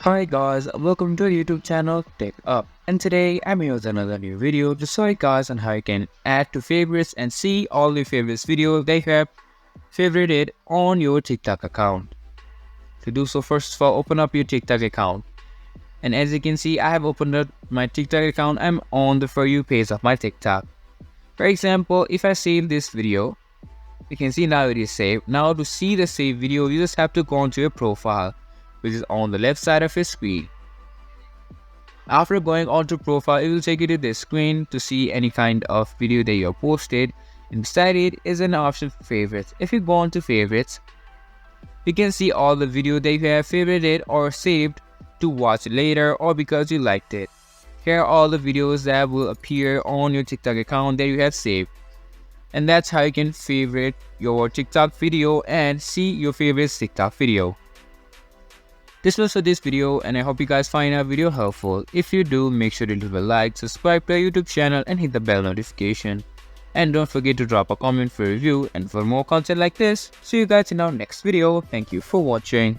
Hi guys, welcome to our YouTube channel TechUp, and today I'm here with another new video to show you guys on how you can add to favorites and see all your favorites videos that you have favorited on your TikTok account. To do so, first of all, open up your TikTok account, and as you can see, I have opened up my TikTok account. I'm on the For You page of my TikTok. For example, if I save this video, you can see now it is saved. Now to see the saved video, you just have to go onto your profile, which is on the left side of your screen. After going onto profile, it will take you to this screen to see any kind of video that you have posted. Inside it is an option for favorites. If you go onto favorites, you can see all the video that you have favorited or saved to watch later or because you liked it. Here are all the videos that will appear on your TikTok account that you have saved. And that's how you can favorite your TikTok video and see your favorite TikTok video. This was for this video, and I hope you guys find our video helpful. If you do, make sure to leave a like, subscribe to our YouTube channel and hit the bell notification. And don't forget to drop a comment for review and for more content like this. See you guys in our next video. Thank you for watching.